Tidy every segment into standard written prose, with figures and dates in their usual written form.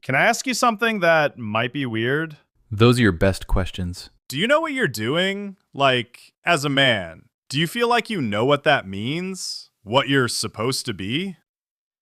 Can I ask you something that might be weird? Those are your best questions. Do you know what you're doing? Like, as a man, do you feel like you know what that means? What you're supposed to be?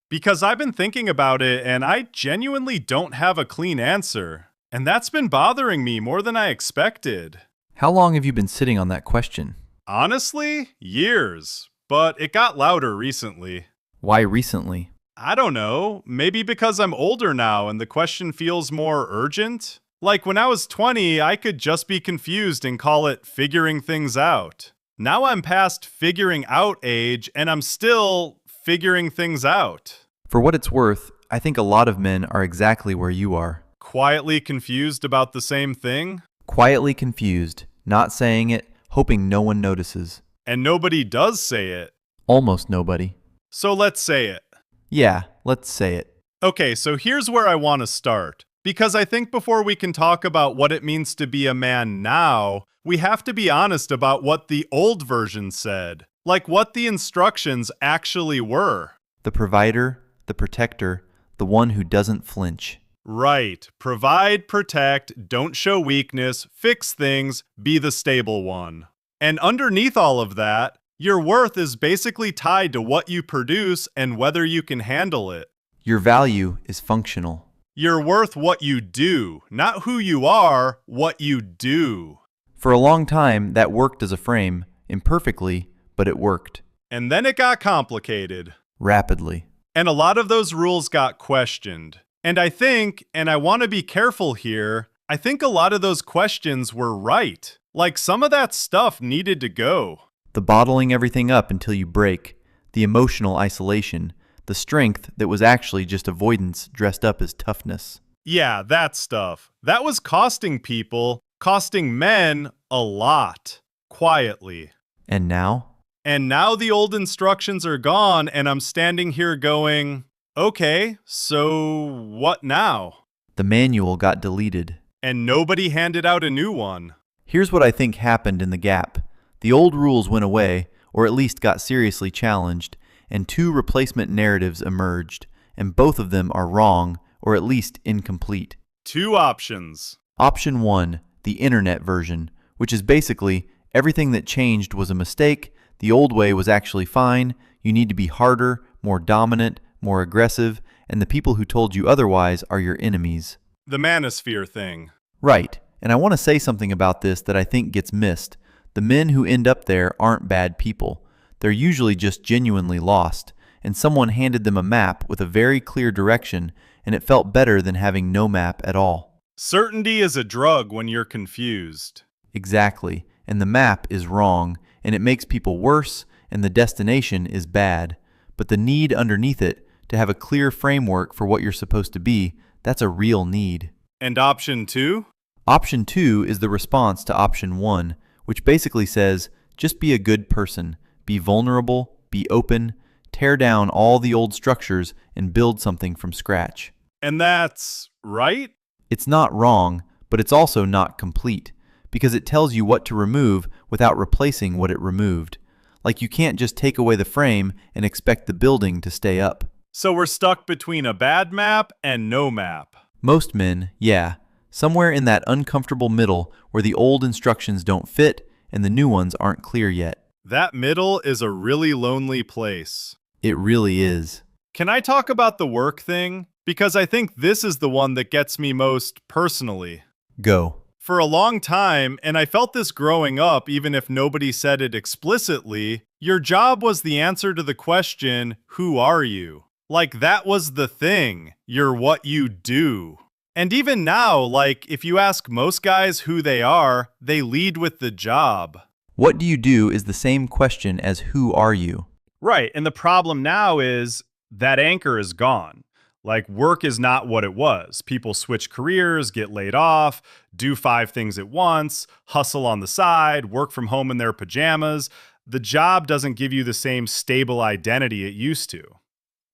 Because I've been thinking about it and I genuinely don't have a clean answer. And that's been bothering me more than I expected. How long have you been sitting on that question? Honestly, years. But it got louder recently. Why recently? I don't know. Maybe because I'm older now and the question feels more urgent? Like when I was 20, I could just be confused and call it figuring things out. Now I'm past figuring out age and I'm still figuring things out. For what it's worth, I think a lot of men are exactly where you are. Quietly confused about the same thing? Quietly confused, not saying it, hoping no one notices. And nobody does say it. Almost nobody. So let's say it. Yeah, let's say it. Okay, so here's where I want to start. Because I think before we can talk about what it means to be a man now, we have to be honest about what the old version said. Like what the instructions actually were. The provider, the protector, the one who doesn't flinch. Right. Provide, protect, don't show weakness, fix things, be the stable one. And underneath all of that, your worth is basically tied to what you produce and whether you can handle it. Your value is functional. You're worth what you do, not who you are, what you do. For a long time, that worked as a frame, imperfectly, but it worked. And then it got complicated. Rapidly. And a lot of those rules got questioned. And I think, and I want to be careful here, I think a lot of those questions were right. Like some of that stuff needed to go. The bottling everything up until you break, the emotional isolation, the strength that was actually just avoidance dressed up as toughness. Yeah, that stuff. That was costing people, costing men a lot, quietly. And now? And now the old instructions are gone and I'm standing here going, okay, so what now? The manual got deleted. And nobody handed out a new one. Here's what I think happened in the gap. The old rules went away, or at least got seriously challenged, and two replacement narratives emerged, and both of them are wrong, or at least incomplete. Two options. Option 1, the internet version, which is basically everything that changed was a mistake, the old way was actually fine, you need to be harder, more dominant, more aggressive, and the people who told you otherwise are your enemies. The manosphere thing. Right, and I want to say something about this that I think gets missed. The men who end up there aren't bad people. They're usually just genuinely lost, and someone handed them a map with a very clear direction, and it felt better than having no map at all. Certainty is a drug when you're confused. Exactly, and the map is wrong, and it makes people worse, and the destination is bad. But the need underneath it, to have a clear framework for what you're supposed to be, that's a real need. And option 2? Option 2 is the response to option 1, which basically says, just be a good person, be vulnerable, be open, tear down all the old structures and build something from scratch. And that's right? It's not wrong, but it's also not complete, because it tells you what to remove without replacing what it removed. Like you can't just take away the frame and expect the building to stay up. So we're stuck between a bad map and no map. Most men, yeah. Somewhere in that uncomfortable middle where the old instructions don't fit and the new ones aren't clear yet. That middle is a really lonely place. It really is. Can I talk about the work thing? Because I think this is the one that gets me most personally. Go. For a long time, and I felt this growing up even if nobody said it explicitly, your job was the answer to the question, who are you? Like that was the thing. You're what you do. And even now, like if you ask most guys who they are, they lead with the job. What do you do is the same question as who are you? Right, and the problem now is that anchor is gone. Like work is not what it was. People switch careers, get laid off, do 5 things at once, hustle on the side, work from home in their pajamas. The job doesn't give you the same stable identity it used to.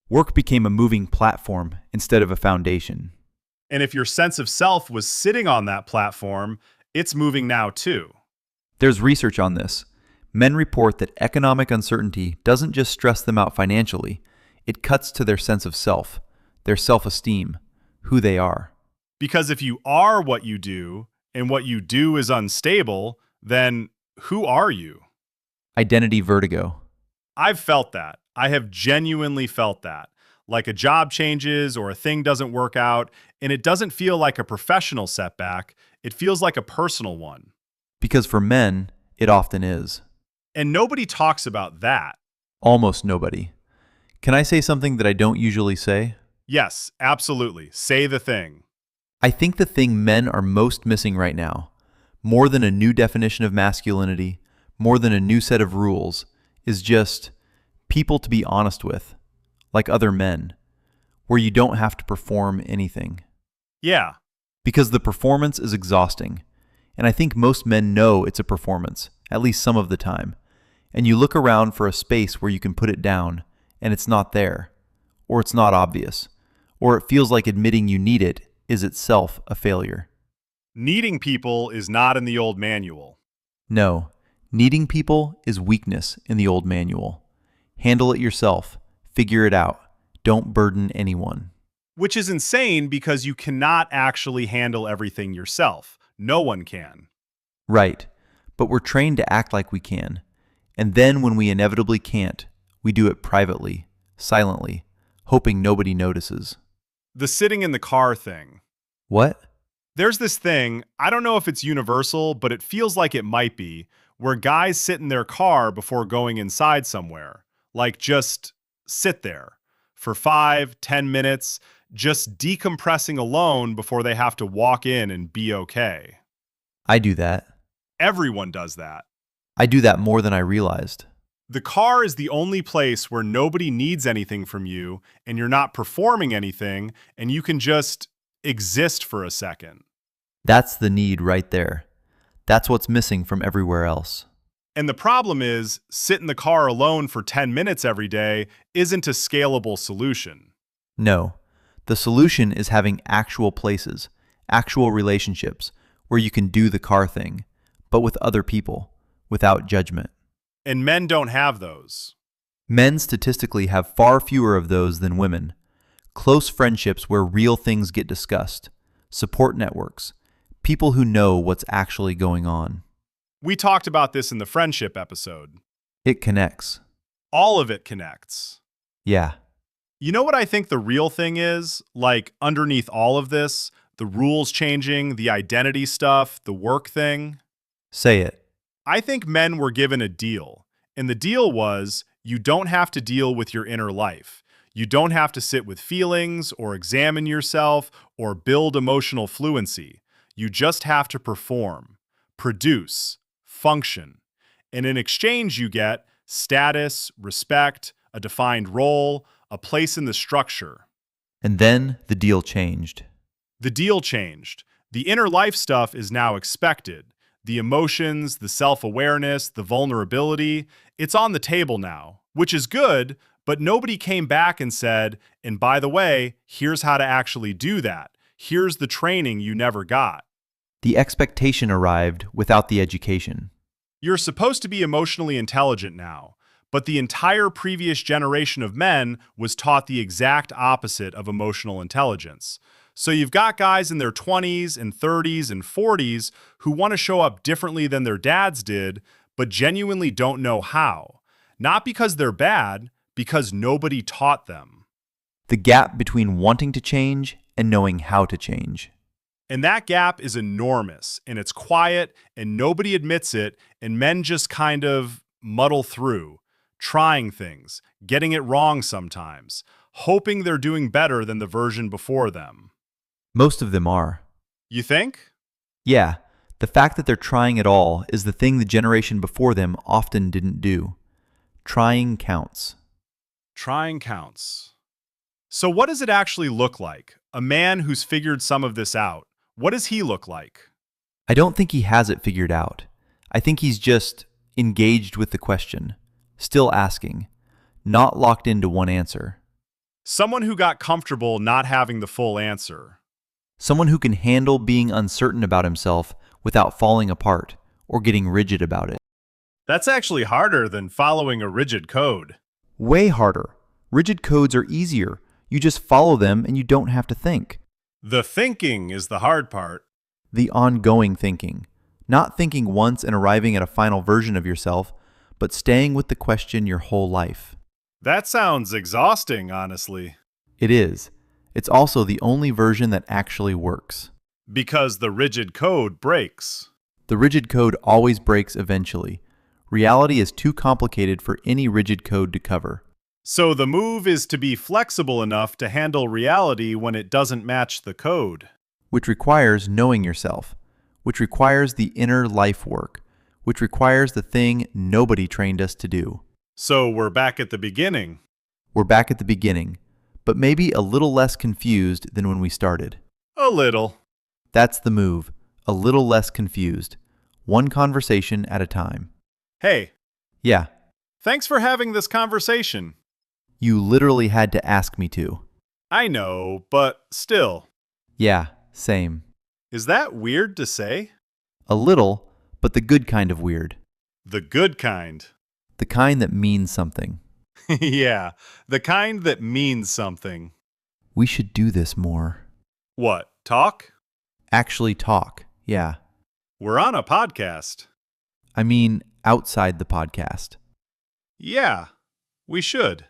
Work became a moving platform instead of a foundation. And if your sense of self was sitting on that platform, it's moving now too. There's research on this. Men report that economic uncertainty doesn't just stress them out financially, it cuts to their sense of self, their self-esteem. who they are. Because if you are what you do and what you do is unstable, then who are you? Identity vertigo. I've felt that. I have genuinely felt that. Like a job changes or a thing doesn't work out, and it doesn't feel like a professional setback, it feels like a personal one. Because for men, it often is. And nobody talks about that. Almost nobody. Can I say something that I don't usually say? Yes, absolutely. Say the thing. I think the thing men are most missing right now, more than a new definition of masculinity, more than a new set of rules, is just people to be honest with, like other men, where you don't have to perform anything. Yeah. Because the performance is exhausting, and I think most men know it's a performance, at least some of the time, and you look around for a space where you can put it down, and it's not there, or it's not obvious, or it feels like admitting you need it is itself a failure. Needing people is not in the old manual. No, needing people is weakness in the old manual. Handle it yourself. Figure it out. Don't burden anyone. Which is insane because you cannot actually handle everything yourself. No one can. Right, but we're trained to act like we can. And then when we inevitably can't, we do it privately, silently, hoping nobody notices. The sitting in the car thing. What? There's this thing, I don't know if it's universal, but it feels like it might be, where guys sit in their car before going inside somewhere. Like just sit there for 5-10 minutes, just decompressing alone before they have to walk in and be okay. I do that. Everyone does that. I do that more than I realized. The car is the only place where nobody needs anything from you and you're not performing anything and you can just exist for a second. That's the need right there. That's what's missing from everywhere else. And the problem is, sit in the car alone for 10 minutes every day isn't a scalable solution. No, the solution is having actual places, actual relationships, where you can do the car thing, but with other people, without judgment. And men don't have those. Men statistically have far fewer of those than women. Close friendships where real things get discussed, support networks, people who know what's actually going on. We talked about this in the friendship episode. It connects. All of it connects. Yeah. You know what I think the real thing is? Like underneath all of this, the rules changing, the identity stuff, the work thing? Say it. I think men were given a deal, and the deal was you don't have to deal with your inner life. You don't have to sit with feelings or examine yourself or build emotional fluency. You just have to perform, produce, function. And in exchange, you get status, respect, a defined role, a place in the structure. And then the deal changed. The deal changed. The inner life stuff is now expected. The emotions, the self-awareness, the vulnerability, it's on the table now, which is good, but nobody came back and said, and by the way, here's how to actually do that. Here's the training you never got. The expectation arrived without the education. You're supposed to be emotionally intelligent now, but the entire previous generation of men was taught the exact opposite of emotional intelligence. So you've got guys in their 20s and 30s and 40s who want to show up differently than their dads did, but genuinely don't know how. Not because they're bad, because nobody taught them. The gap between wanting to change and knowing how to change. And that gap is enormous, and it's quiet, and nobody admits it, and men just kind of muddle through, trying things, getting it wrong sometimes, hoping they're doing better than the version before them. Most of them are. You think? Yeah, the fact that they're trying at all is the thing the generation before them often didn't do. Trying counts. Trying counts. So what does it actually look like? A man who's figured some of this out. What does he look like? I don't think he has it figured out. I think he's just engaged with the question, still asking, not locked into one answer. Someone who got comfortable not having the full answer. Someone who can handle being uncertain about himself without falling apart or getting rigid about it. That's actually harder than following a rigid code. Way harder. Rigid codes are easier. You just follow them and you don't have to think. The thinking is the hard part. The ongoing thinking. Not thinking once and arriving at a final version of yourself, but staying with the question your whole life. That sounds exhausting, honestly. It is. It's also the only version that actually works. Because the rigid code breaks. The rigid code always breaks eventually. Reality is too complicated for any rigid code to cover. So the move is to be flexible enough to handle reality when it doesn't match the code. Which requires knowing yourself, which requires the inner life work, which requires the thing nobody trained us to do. So we're back at the beginning. We're back at the beginning, but maybe a little less confused than when we started. A little. That's the move, a little less confused. One conversation at a time. Hey, Yeah, thanks for having this conversation. you literally had to ask me to. I know, but still. Yeah, same. Is that weird to say? A little, but the good kind of weird. The good kind. The kind that means something. Yeah, the kind that means something. We should do this more. What, talk? Actually talk, yeah. We're on a podcast. I mean, outside the podcast. Yeah, we should.